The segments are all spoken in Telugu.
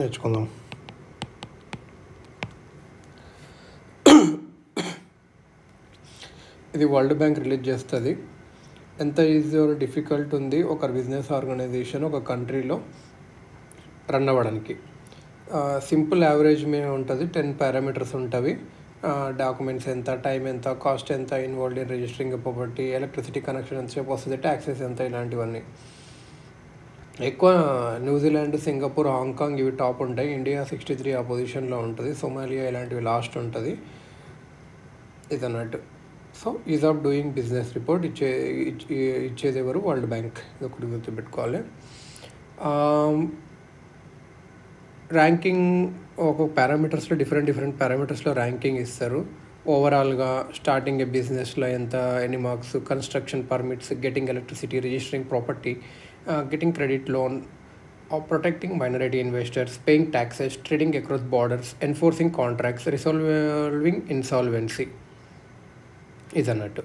నేర్చుకుందాం. ఇది వరల్డ్ బ్యాంక్ రిలీజ్ చేస్తుంది. ఎంత ఈజీ ఆర్ డిఫికల్ట్ ఉంది ఒక బిజినెస్ ఆర్గనైజేషన్ ఒక కంట్రీలో రన్ అవ్వడానికి. సింపుల్ యావరేజ్ మీద ఉంటుంది. 10 పారామీటర్స్ ఉంటుంది. డాక్యుమెంట్స్ ఎంత, టైం ఎంత, కాస్ట్ ఎంత, involved in registering property, electricity connection ఎంతసేపు వస్తుంది, ట్యాక్సెస్ ఎంత, ఇలాంటివన్నీ. ఎక్కువ న్యూజిలాండ్, సింగపూర్, హాంకాంగ్ ఇవి టాప్ ఉంటాయి. ఇండియా 63 ఆ పొజిషన్లో ఉంటుంది. సోమాలియా ఇలాంటివి లాస్ట్ ఉంటుంది ఇది అన్నట్టు. So ease of doing business report ఇచ్చేది ఎవరు? World bank. ఇది ఒకటి గుర్తుపెట్టుకోవాలి. ర్యాంకింగ్ ఒక పారామీటర్స్లో డిఫరెంట్ పారామీటర్స్లో ర్యాంకింగ్ ఇస్తారు. ఓవరాల్గా స్టార్టింగ్ ఏ బిజినెస్లో ఎంత, ఎన్ని marks, construction permits, getting electricity, registering property, getting credit loan, or protecting minority investors, paying taxes, trading across borders, enforcing contracts, resolving insolvency is అన్నట్టు.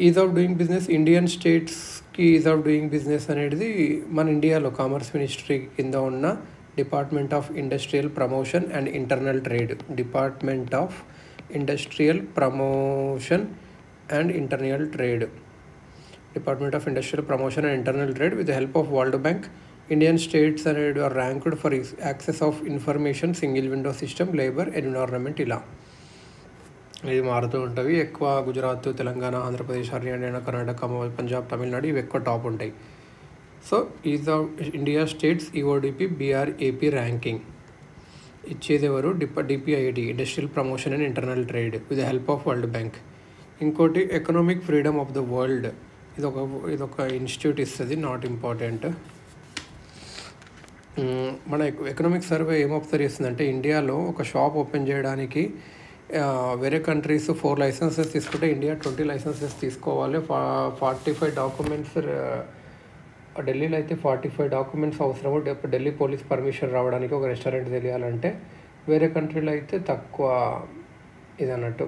Ease of doing business Indian స్టేట్స్కి ఈజ్ ఆఫ్ డూయింగ్ బిజినెస్ అనేది మన ఇండియాలో కామర్స్ మినిస్ట్రీ కింద ఉన్న department of industrial promotion and internal trade, department of industrial promotion and internal trade, Department of Industrial Promotion and Internal Trade with the help of World Bank. Indian states are ranked for access of information, single window system, labor, environment ఇలా ఇది మారుతూ ఉంటుంది. ఎక్కువ గుజరాత్, తెలంగాణ, ఆంధ్రప్రదేశ్, హర్యానా, కర్ణాటక, పంజాబ్, తమిళనాడు ఇవి ఎక్కువ టాప్ ఉంటాయి. So ease of India states EODB BRAP ranking ఇచ్చేది ఎవరు? DPID, industrial promotion and internal trade with the help of World Bank. ఇంకోటి economic freedom of the world, ఇదొక ఇన్స్టిట్యూట్ ఇస్తుంది. Not important. మన ఎకనామిక్ సర్వే ఏం అబ్జర్వ్ చేస్తుందంటే ఇండియాలో ఒక షాప్ ఓపెన్ చేయడానికి వేరే కంట్రీస్ 4 లైసెన్సెస్ తీసుకుంటే ఇండియా 20 లైసెన్సెస్ తీసుకోవాలి. 45 డాక్యుమెంట్స్, ఢిల్లీలో అయితే 45 డాక్యుమెంట్స్ అవసరము. ఢిల్లీ పోలీస్ పర్మిషన్ రావడానికి ఒక రెస్టారెంట్ తెలియాలంటే. వేరే కంట్రీలో అయితే తక్కువ ఇది అన్నట్టు.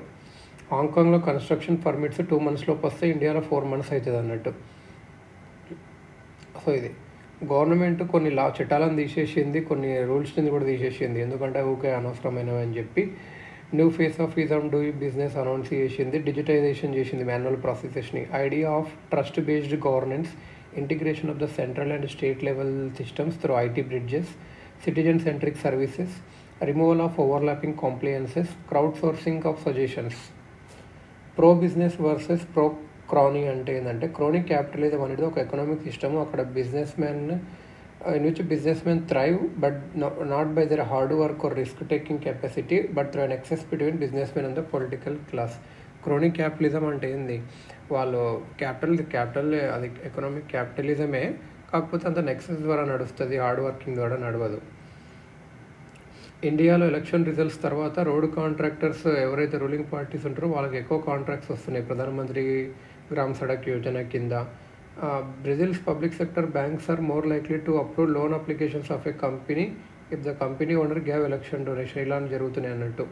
హాంకాంగ్లో కన్స్ట్రక్షన్ పర్మిట్స్ 2 months లోపు వస్తే ఇండియాలో 4 months అవుతుంది అన్నట్టు. సో ఇది గవర్నమెంట్ కొన్ని చట్టాలను తీసేసింది, కొన్ని రూల్స్ని కూడా తీసేసింది. ఎందుకంటే ఊకే అనవసరమైనవి అని చెప్పి new phase of ease on doing business announce చేసింది. డిజిటైజేషన్ చేసింది మాన్యువల్ ప్రాసెసెస్ని. Idea of trust based governance, integration of the central and state level systems through IT bridges, citizen centric services, removal of overlapping compliances, crowd sourcing of suggestions. Pro business versus pro crony అంటే ఏంటంటే, క్రోనీ క్యాపిటలిజం అనేది ఒక ఎకనామిక్ సిస్టమ్. అక్కడ business man in which business man thrive but not by their hard work or risk taking capacity but through an excess between business man and the political class. Crony capitalism అంటే ఏంది? వాళ్ళు క్యాపిటల్ అది ఎకనామిక్ క్యాపిటలిజమే, కాకపోతే అంత నెక్సెస్ ద్వారా నడుస్తుంది, హార్డ్ వర్కింగ్ ద్వారా నడవదు. ఇండియాలో ఎలక్షన్ రిజల్ట్స్ తర్వాత రోడ్ కాంట్రాక్టర్స్ ఎవరైతే రూలింగ్ పార్టీస్ ఉంటారో వాళ్ళకి ఎక్కువ కాంట్రాక్ట్స్ వస్తున్నాయి ప్రధానమంత్రి గ్రామ్ సడక్ యోజన కింద. Brazil's public sector banks are more likely to approve loan applications of a company if the company owner gave election donation. ఇలా జరుగుతున్నాయి అన్నట్టు.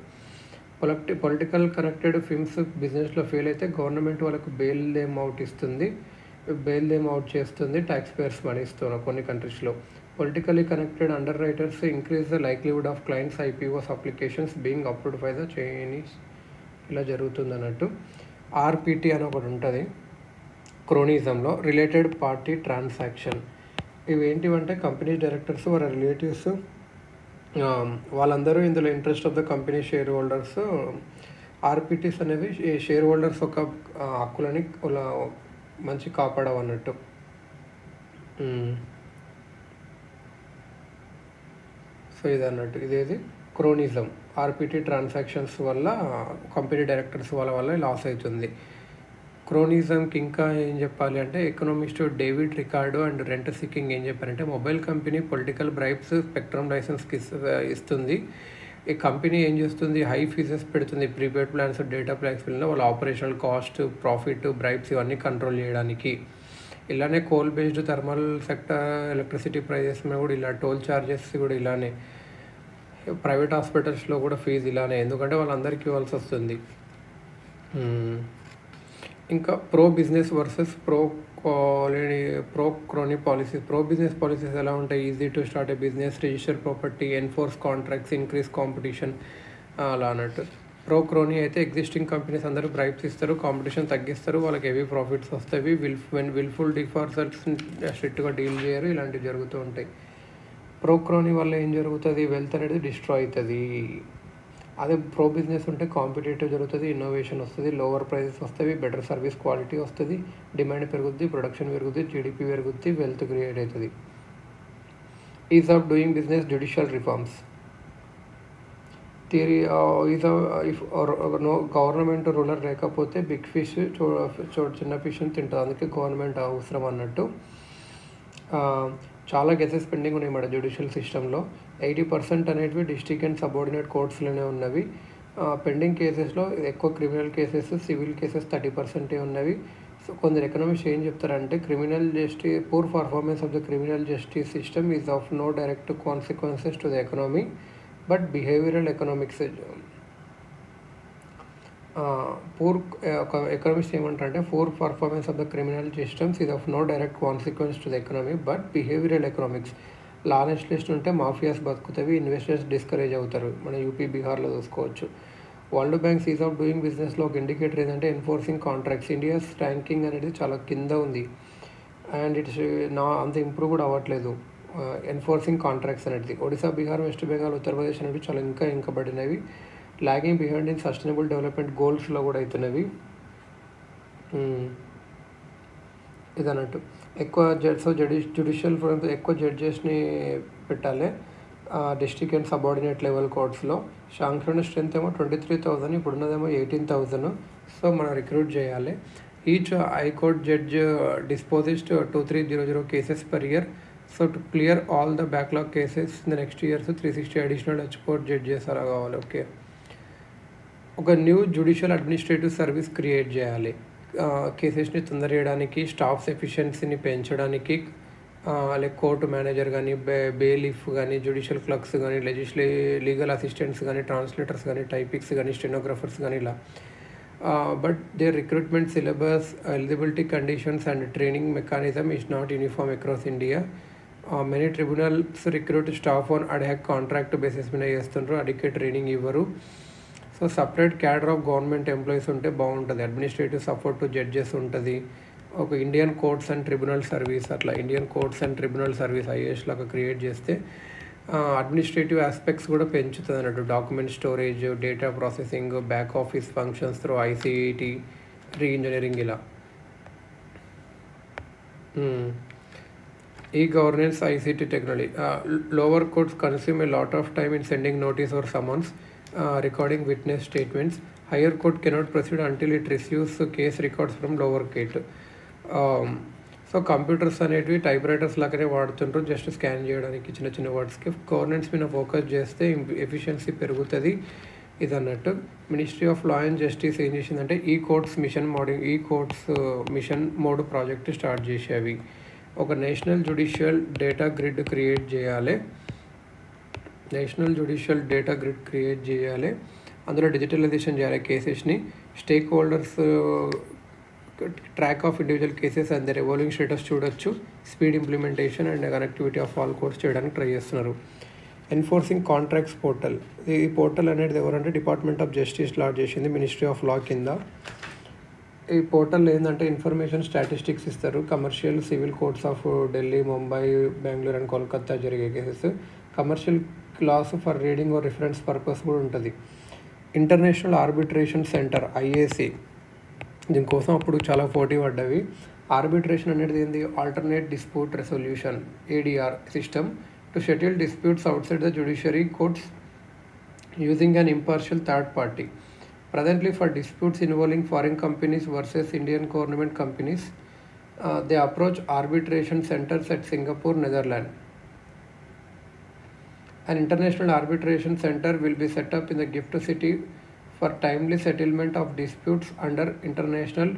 పొలిటికల్ కనెక్టెడ్ ఫిల్మ్స్ బిజినెస్లో ఫెయిల్ అయితే గవర్నమెంట్ వాళ్ళకు బెయిల్ అవుట్ ఇస్తుంది, బెయిల్ అవుట్ చేస్తుంది, ట్యాక్స్ పేయర్స్ మనీ ఇస్తున్నారు కొన్ని కంట్రీస్లో. Politically connected underwriters increase the likelihood of clients' IPOs applications being approved by the Chinese. ఇలా జరుగుతుంది అన్నట్టు. ఆర్పిటి అని ఒకటి ఉంటుంది క్రోనిజంలో, రిలేటెడ్ పార్టీ ట్రాన్సాక్షన్. ఇవి ఏంటివంటే కంపెనీ డైరెక్టర్స్ వాళ్ళ రిలేటివ్స్ వాళ్ళందరూ ఇందులో interest of the company shareholders. RPTs అనేవి షేర్ హోల్డర్స్ ఒక హక్కులని మంచి కాపాడవు అన్నట్టు. సో ఇది అన్నట్టు ఇదేది క్రోనిజం. ఆర్పిటి ట్రాన్సాక్షన్స్ వల్ల కంపెనీ డైరెక్టర్స్ వల్ల లాస్ అవుతుంది. క్రోనిజంకి ఇంకా ఏం చెప్పాలి అంటే economist David Ricardo and rent seeking ఏం చెప్పారంటే, mobile company political bribes spectrum లైసెన్స్కి ఇస్తుంది. ఈ కంపెనీ ఏం చేస్తుంది? హై ఫీజెస్ పెడుతుంది ప్రీపెయిడ్ ప్లాన్స్, డేటా ప్లాన్స్ వల్ల వాళ్ళ ఆపరేషనల్ కాస్ట్, ప్రాఫిట్, బ్రైబ్స్ ఇవన్నీ కంట్రోల్ చేయడానికి. ఇలానే coal based thermal sector electricity prices మీద కూడా ఇలా టోల్ ఛార్జెస్ కూడా ఇలానే. ప్రైవేట్ హాస్పిటల్స్లో కూడా ఫీజు ఇలానే, ఎందుకంటే వాళ్ళందరికీ ఇవ్వాల్సి వస్తుంది. ఇంకా pro business versus pro quality pro crony policies. Pro business policies ఎలా ఉంటాయి? Easy to start A business, register property, enforce contracts, increase competition అలా అన్నట్టు. ప్రో క్రోనీ అయితే ఎగ్జిస్టింగ్ కంపెనీస్ అందరూ బ్రైబ్స్ ఇస్తారు, కాంపిటీషన్ తగ్గిస్తారు, వాళ్ళకి హెవీ ప్రాఫిట్స్ వస్తాయి, విల్ఫుల్ డిఫాల్టర్స్ స్ట్రిక్ట్గా డీల్ చేయరు, ఇలాంటివి జరుగుతూ ఉంటాయి. ప్రో క్రోనీ వల్ల ఏం జరుగుతుంది? వెల్త్ అనేది డిస్ట్రాయ్ అవుతుంది. అదే ప్రో బిజినెస్ ఉంటే కాంపిటేటివ్ జరుగుతుంది, ఇన్నోవేషన్ వస్తుంది, లోవర్ ప్రైజెస్ వస్తాయి, బెటర్ సర్వీస్ క్వాలిటీ వస్తుంది, డిమాండ్ పెరుగుద్ది, ప్రొడక్షన్ పెరుగుద్ది, జీడిపి పెరుగుద్ది, వెల్త్ క్రియేట్ అవుతుంది. Ease of doing business, judicial reforms. Theory is if no government ruler లేకపోతే బిగ్ ఫిష్ చిన్న ఫిష్ని తింటుంది, అందుకే గవర్నమెంట్ అవసరం అన్నట్టు. చాలా కేసెస్ పెండింగ్ ఉన్నాయి మన జ్యుడిషియల్ సిస్టంలో. 80% అనేటివి డిస్ట్రిక్ట్ అండ్ సబార్డినేట్ కోర్ట్స్లోనే ఉన్నవి. పెండింగ్ కేసెస్లో ఎక్కువ క్రిమినల్ కేసెస్, సివిల్ కేసెస్ 30% ఉన్నవి. సో కొందరు ఎకనామిక్స్ ఏం చెప్తారంటే, poor performance of the criminal justice system is of no direct consequences to the economy but behavioural economics. Poor economics ఏమంటారంటే, poor performance of the criminal systems is of no direct consequence to the economy but behavioural economics. లానెస్ట్లెస్ట్ ఉంటే మాఫియాస్ బతుకుతాయి, ఇన్వెస్టర్స్ డిస్కరేజ్ అవుతారు. మన యూపీ బీహార్లో చూసుకోవచ్చు. World bank is of doing బిజినెస్లో ఒక ఇండికేటర్ ఏంటంటే ఎన్ఫోర్సింగ్ కాంట్రాక్ట్స్. ఇండియాస్ ర్యాంకింగ్ అనేది చాలా కింద ఉంది అండ్ ఇట్స్ అంత ఇంప్రూవ్ కూడా అవ్వట్లేదు. ఎన్ఫోర్సింగ్ కాంట్రాక్ట్స్ అనేది ఒడిశా, బీహార్, వెస్ట్ బెంగాల్, ఉత్తరప్రదేశ్ అనేవి చాలా ఇంకా పడినవి. Logging behind in sustainable development గోల్స్లో కూడా అవుతున్నవి. ఇదన్నట్టు ఎక్కువ జ్యుడిషియల్ ఎక్కువ జడ్జెస్ని పెట్టాలి district and subordinate level కోర్ట్స్లో. Sanction strength ఏమో 23,000, ఇప్పుడున్నదేమో 18,000. సో మనం రిక్రూట్ చేయాలి. Each high court judge disposes 2300 cases per year. So to clear all the backlog cases in the next years 360 additional high court judges అలా కావాలి. ఓకే, ఒక new judicial administrative service create చేయాలి. కేసెస్ని తొందర చేయడానికి, స్టాఫ్స్ ఎఫిషియన్సీని పెంచడానికి, లైక్ కోర్టు మేనేజర్ కానీ, బెయిలిఫ్ కానీ, జ్యుడిషియల్ క్లర్క్స్ కానీ, లీగల్ అసిస్టెంట్స్ కానీ, ట్రాన్స్లేటర్స్ కానీ, టైపిక్స్ కానీ, స్టెనోగ్రాఫర్స్ కానీ ఇలా. But there recruitment syllabus, eligibility conditions and training mechanism is not uniform across India. Many tribunals recruit staff on ad hoc contract basis మీద చేస్తుండ్రు, అడిక్వేట్ ట్రైనింగ్ ఇవ్వరు. So separate cadre of government employees ఉంటే బాగుంటుంది. అడ్మినిస్ట్రేటివ్ సపోర్ట్ టు జడ్జెస్ ఉంటుంది. ఒక Indian courts and tribunal service, అట్లా Indian courts and tribunal service IAS లాగా క్రియేట్ చేస్తే అడ్మినిస్ట్రేటివ్ ఆస్పెక్ట్స్ కూడా పెంచుతుంది అన్నట్టు. Document storage, data processing, back office functions through ICT, re-engineering ఇలా. E-governance, ICT technology. Lower courts consume a lot of time in sending notice or summons, recording witness statements. Higher court cannot proceed until it receives case records from lower court. So computers అనేటివి టైప్ రైటర్స్ లాగానే వాడుతుంటారు, జస్ట్ స్కాన్ చేయడానికి చిన్న చిన్న వర్డ్స్కి. గవర్నెన్స్ మీద ఫోకస్ చేస్తే ఎఫిషియన్సీ పెరుగుతుంది ఇది అన్నట్టు. Ministry of law and justice ఏం చేసిందంటే ఈ courts mission mode project start చేసేవి. ఒక national judicial data grid create చేయాలి. అందులో డిజిటలైజేషన్ చేయాలి కేసెస్ని. Stakeholders track of individual cases and their evolving status చూడొచ్చు. Speed implementation and connectivity of all courts చేయడానికి ట్రై చేస్తున్నారు. Enforcing contracts portal. ఈ పోర్టల్ అనేది ఎవరంటే డిపార్ట్మెంట్ ఆఫ్ జస్టిస్ లాంచ్ చేసింది మినిస్ట్రీ ఆఫ్ లా కింద. ఈ పోర్టల్ ఏంటంటే ఇన్ఫర్మేషన్, స్టాటిస్టిక్స్ ఇస్తారు. Commercial, civil courts of Delhi, Mumbai, Bengaluru and Kolkata జరిగే cases. Commercial laws for reading or reference purpose కూడా ఉంటుంది. ఇంటర్నేషనల్ ఆర్బిట్రేషన్ సెంటర్ IAC, దీనికోసం అప్పుడు చాలా పోటీ పడ్డవి. ఆర్బిట్రేషన్ అనేది ఏంది? Alternate dispute resolution ADR system to settle disputes outside the judiciary courts using an impartial third party. Presently, for disputes involving foreign companies versus Indian government companies, they approach arbitration centers at Singapore, Netherlands. An international arbitration center will be set up in the Gift City for timely settlement of disputes under international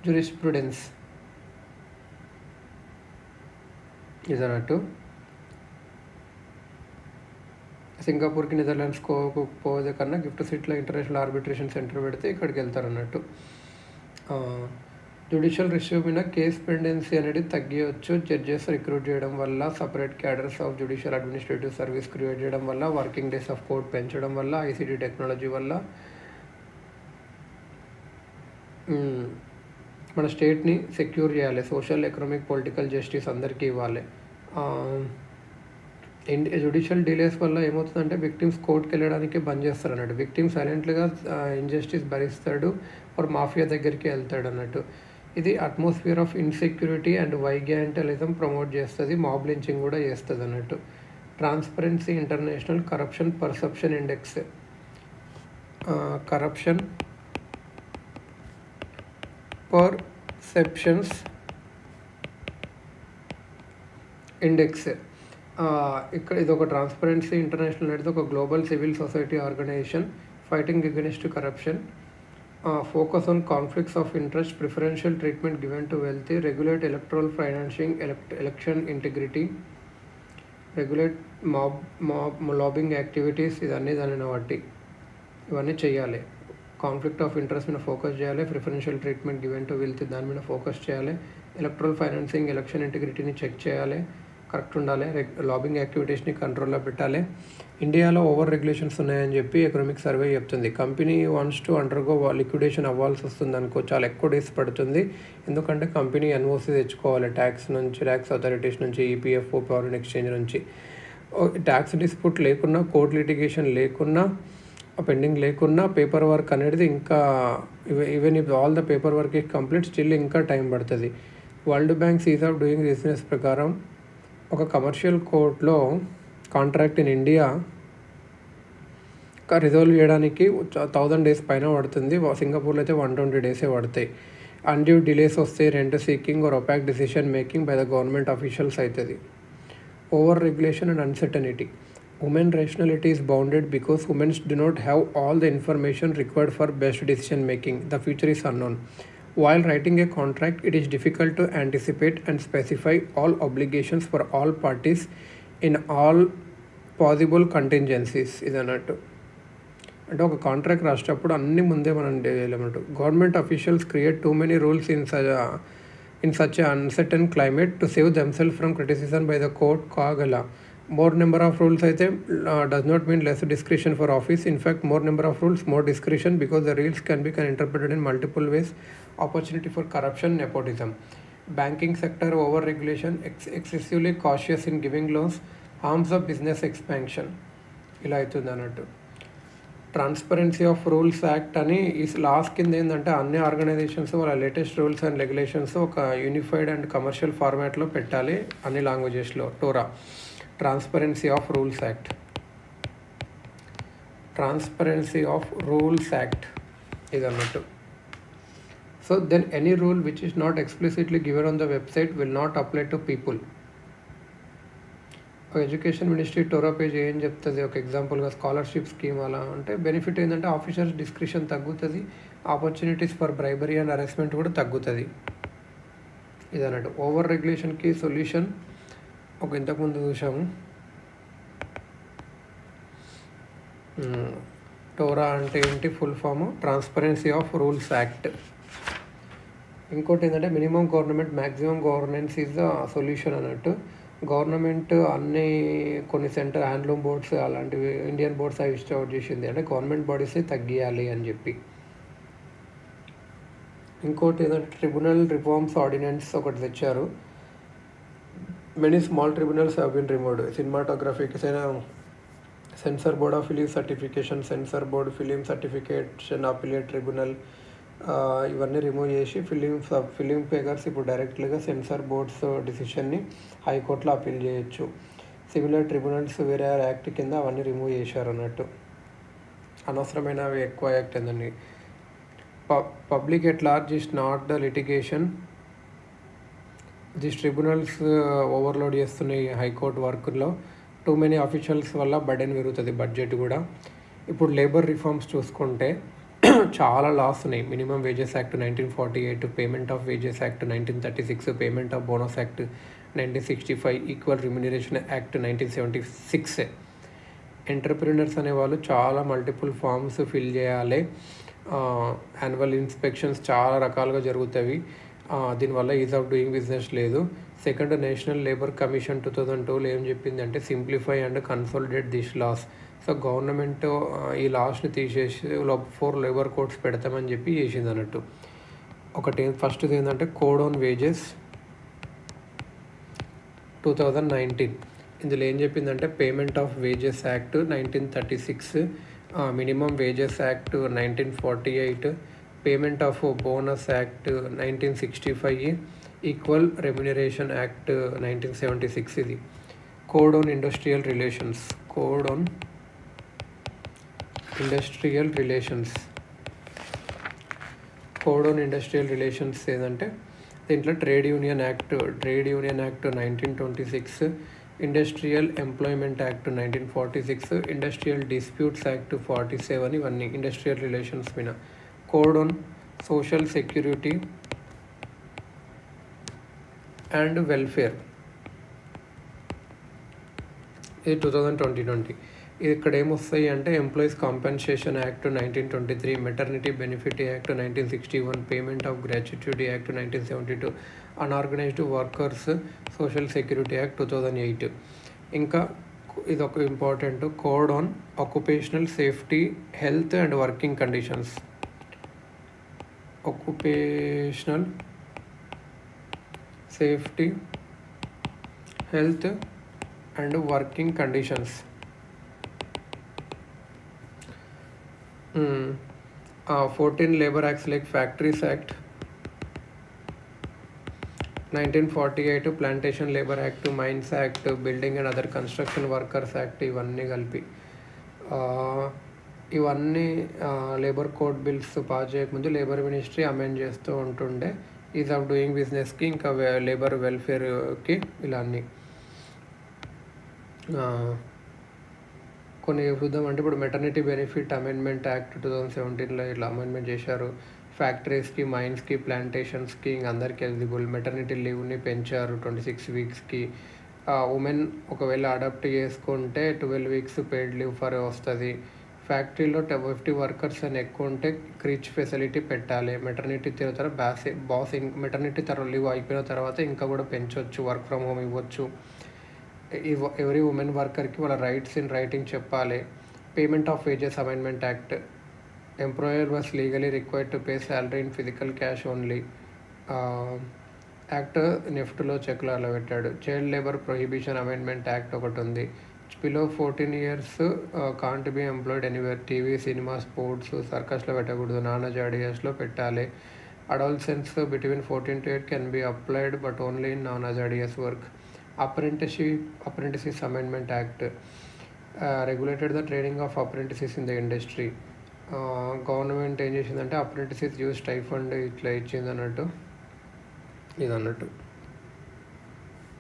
jurisprudence. Is that too? సింగపూర్కి, నెదర్లాండ్స్కో పోదే కన్నా గిఫ్ట్ సిటీలో ఇంటర్నేషనల్ ఆర్బిట్రేషన్ సెంటర్ పెడితే ఇక్కడికి వెళ్తారు అన్నట్టు. జ్యుడిషియల్ రిష్యూ మీద కేస్ పెండెన్సీ అనేది తగ్గియవచ్చు. జడ్జెస్ రిక్రూట్ చేయడం వల్ల, separate cadres of judicial administrative service create చేయడం వల్ల, వర్కింగ్ డేస్ ఆఫ్ కోర్ట్ పెంచడం వల్ల, ఐసీటీ టెక్నాలజీ వల్ల మన స్టేట్ని సెక్యూర్ చేయాలి. సోషల్, ఎకనామిక్, పొలిటికల్ జస్టిస్ అందరికీ ఇవ్వాలి. జ్యుడిషియల్ డిలేస్ వల్ల ఏమవుతుందంటే విక్టిమ్స్ కోర్టుకి వెళ్ళడానికి బంద్ చేస్తారు అన్నట్టు. విక్టిమ్ సైలెంట్గా ఇంజస్టిస్ భరిస్తాడు, ఒక మాఫియా దగ్గరికి వెళ్తాడు అన్నట్టు. ఇది atmosphere of insecurity and vigilantism promote చేస్తుంది, మాబ్ లించింగ్ కూడా చేస్తుంది అన్నట్టు. Transparency international corruption perception index, corruption perceptions index. ఇక్కడ ఇది ఒక ట్రాన్స్పరెన్సీ ఇంటర్నేషనల్ అనేది ఒక global civil society organisation fighting against corruption. Focus on conflicts of interest, preferential treatment given to wealthy, regulate electoral financing, election integrity, regulate mob lobbying activities. ఇదన్నీ దానిని బట్టి ఇవన్నీ చేయాలి. కాన్ఫ్లిక్ట్ ఆఫ్ ఇంట్రెస్ట్ మీద ఫోకస్ చేయాలి, preferential treatment given to wealthy దాని మీద ఫోకస్ చేయాలి, ఎలక్ట్రల్ ఫైనాన్సింగ్, ఎలక్షన్ ఇంటిగ్రిటీని చెక్ చేయాలి, కరెక్ట్ ఉండాలి, లాబింగ్ యాక్టివిటీస్ని కంట్రోల్లో పెట్టాలి. ఇండియాలో ఓవర్ రెగ్యులేషన్స్ ఉన్నాయని చెప్పి ఎకనామిక్ సర్వే చెప్తుంది. Company wants to undergo liquidation అవ్వాల్సి వస్తుంది అనుకో, చాలా ఎక్కువ డేస్ పడుతుంది. ఎందుకంటే కంపెనీ ఎన్ఓసి తెచ్చుకోవాలి ట్యాక్స్ నుంచి, ట్యాక్స్ అథారిటీస్ నుంచి, ఈపీఎఫ్ఓ, ఫారిన్ ఎక్స్చేంజ్ నుంచి. ట్యాక్స్ డిస్ప్యూట్ లేకున్నా, కోర్ట్ లిటిగేషన్ లేకున్నా, పెండింగ్ లేకున్నా, పేపర్ వర్క్ అనేది ఇంకా even if all the paper work is complete still ఇంకా టైం పడుతుంది. World bank is of doing business ప్రకారం ఒక కమర్షియల్ కోర్టులో కాంట్రాక్ట్ ఇన్ ఇండియా రిజాల్వ్ చేయడానికి 1000 days పైన పడుతుంది. సింగపూర్లో అయితే 120 days పడతాయి. అన్డ్యూ డిలేస్ వస్తే rent seeking or opaque decision making by the government officials అవుతుంది. Over regulation and uncertainty. Human rationality is bounded because women do not have all the information required for best decision making. The future is unknown. While writing a contract, it is difficult to anticipate and specify all obligations for all parties in all possible contingencies. ఇదన్నట్టు అంటే ఒక కాంట్రాక్ట్ రాసేటప్పుడు అన్ని ముందే మనం చేయలేమన్నట్టు. Government officials create too many rules in such uncertain climate to save themselves from criticism by the court కాగల. More number of rules అయితే does not mean less discretion for office. In fact, more number of rules, more discretion, because the rules can be interpreted in multiple ways. Opportunity for corruption, nepotism. Banking sector over-regulation, excessively cautious in giving loans, harms of business expansion. ఇలా అవుతుంది అన్నట్టు. ట్రాన్స్పరెన్సీ ఆఫ్ రూల్స్ యాక్ట్ అని ఈ లాస్ట్ కింద ఏంటంటే అన్ని ఆర్గనైజేషన్స్ వాళ్ళ లేటెస్ట్ రూల్స్ అండ్ రెగ్యులేషన్స్ ఒక యూనిఫైడ్ అండ్ కమర్షియల్ ఫార్మాట్లో పెట్టాలి అన్ని లాంగ్వేజెస్లో. TORA transparency of rules act. Transparency of rules act ఇది అన్నట్టు. So then any rule which is not explicitly given on the website will not apply to people. Education ministry TORA page ఏం చెప్తుంది, ఒక ఎగ్జాంపుల్గా స్కాలర్షిప్ స్కీమ్ అలా అంటే బెనిఫిట్ ఏంటంటే ఆఫీసర్స్ డిస్క్రిషన్ తగ్గుతుంది, opportunities for bribery and harassment కూడా తగ్గుతుంది ఇది అన్నట్టు. ఓవర్ రెగ్యులేషన్కి సొల్యూషన్ ఒక ఇంతకుముందు చూసాము. టోరా అంటే ఏంటి full form, transparency of rules act. ఇంకోటి ఏంటంటే minimum government maximum governance is the solution అన్నట్టు. గవర్నమెంట్ అన్ని కొన్ని సెంటర్ హ్యాండ్లూమ్ బోర్డ్స్ అలాంటివి ఇండియన్ బోర్డ్స్ అవి స్టార్ట్ చేసింది, అంటే గవర్నమెంట్ బాడీస్ తగ్గియాలి అని చెప్పి. ఇంకోటి ఏంటంటే ట్రిబ్యునల్ రిఫార్మ్స్ ఆర్డినెన్స్ ఒకటి తెచ్చారు. Many small tribunals have been removed. సినిమాటోగ్రఫీకి censor board of film certification, censor board, film certification appellate tribunal ఇవన్నీ రిమూవ్ చేసి ఫిలిం మేకర్స్ ఇప్పుడు డైరెక్ట్గా సెన్సార్ బోర్డ్స్ డిసిషన్ని హైకోర్టులో అపీల్ చేయొచ్చు. సిమిలర్ ట్రిబ్యునల్స్ వేరే యాక్ట్ కింద అవన్నీ రిమూవ్ చేశారు అన్నట్టు. అనవసరమైనవి ఎక్కువ యాక్ట్ ఏందండి. Public at large is not the litigation. This tribunals overload చేస్తున్నాయి హైకోర్టు వర్క్లో. టూ మెనీ అఫీషియల్స్ వల్ల బర్డెన్ పెరుగుతుంది, బడ్జెట్ కూడా. ఇప్పుడు లేబర్ రిఫార్మ్స్ చూసుకుంటే చాలా లాస్ ఉన్నాయి. Minimum wages act 1948, payment of wages act 1936, payment of bonus act 1965, equal remuneration act 1976. Entrepreneurs అనేవాళ్ళు చాలా మల్టిపుల్ ఫామ్స్ ఫిల్ చేయాలి. యాన్యువల్ ఇన్స్పెక్షన్స్ చాలా రకాలుగా జరుగుతాయి. దీనివల్ల ఈజ్ ఆఫ్ డూయింగ్ బిజినెస్ లేదు. సెకండ్, నేషనల్ లేబర్ కమిషన్ 2012 ఏం చెప్పింది అంటే simplify and consolidate this laws. So government ఈ లాస్ని తీసేసి 4 లేబర్ కోడ్స్ పెడతామని చెప్పి చేసింది అన్నట్టు. ఒకటి ఫస్ట్ది ఏంటంటే కోడ్ ఆన్ వేజెస్ 2019. ఇందులో ఏం చెప్పిందంటే payment of wages act 1936, minimum wages act 1948, payment of bonus act 1965, equal remuneration act 1976. ఇది code on industrial relations. Code on industrial relations ఏదంటే దీంట్లో trade union act 1926, industrial employment act 1946, industrial disputes act 47. ఇవన్నీ ఇండస్ట్రియల్ రిలేషన్స్ మీద. Code on social security and welfare, ఇది 2020. ఇది ఇక్కడ ఏమొస్తాయి అంటే employees compensation act 1923, maternity benefit act 1961, payment of gratuity act 1972, unorganised workers social security act 2008. ఇంకా ఇది ఒక important code on occupational safety, health and working conditions. Occupational safety, health and working conditions. 14 labour acts like factories act 1948, plantation labour act, mines act, building and other construction workers act, ఇవన్నీ కలిపి ఇవన్నీ లేబర్ కోడ్ బిల్స్ పాస్ చేయకముందు లేబర్ మినిస్ట్రీ అమెండ్ చేస్తూ ఉంటుండే ఈజ్ ఆఫ్ డూయింగ్ బిజినెస్కి, ఇంకా లేబర్ వెల్ఫేర్కి. ఇలా అన్నీ కొన్ని చూద్దాం అంటే ఇప్పుడు మెటర్నిటీ బెనిఫిట్ అమెండ్మెంట్ యాక్ట్ 2017లో ఇట్లా అమెండ్మెంట్ చేశారు. ఫ్యాక్టరీస్కి, మైన్స్కి, ప్లాంటేషన్స్కి ఇంక అందరికీ ఎలిజిబుల్. మెటర్నిటీ లీవ్ని పెంచారు 26 వీక్స్కి. ఉమెన్ ఒకవేళ అడాప్ట్ చేసుకుంటే 12 వీక్స్ పెయిడ్ లీవ్ ఫర్ వస్తుంది. ఫ్యాక్టరీలో 50 వర్కర్స్ అని ఎక్కువ ఉంటే క్రీచ్ ఫెసిలిటీ పెట్టాలి. మెటర్నిటీ తర్వాత మెటర్నిటీ లీవ్ అయిపోయిన తర్వాత ఇంకా కూడా పెంచవచ్చు, వర్క్ ఫ్రమ్ హోమ్ ఇవ్వచ్చు. ఎవరీ ఉమెన్ వర్కర్కి వాళ్ళ రైట్స్ ఇన్ రైటింగ్ చెప్పాలి. Payment of wages amendment act, employer was legally required to pay salary in physical cash only. Act నెఫ్ట్లో చెక్లో అలా పెట్టాడు. Child labour prohibition amendment act ఒకటి ఉంది. Below 14 years can't be employed anywhere. TV, cinema, sports, సర్కస్లో పెట్టకూడదు, నానా జాడియాస్లో పెట్టాలి. Adolescents between 14 to 8 can be applied but only in non hazardous work. Apprentices amendment act regulated the training of apprentices in the industry. Government ఏం చేసిందంటే అప్రెంటిసెస్ యూజ్ స్టైఫండ్ ఇట్లా ఇచ్చింది అన్నట్టు, ఇది అన్నట్టు.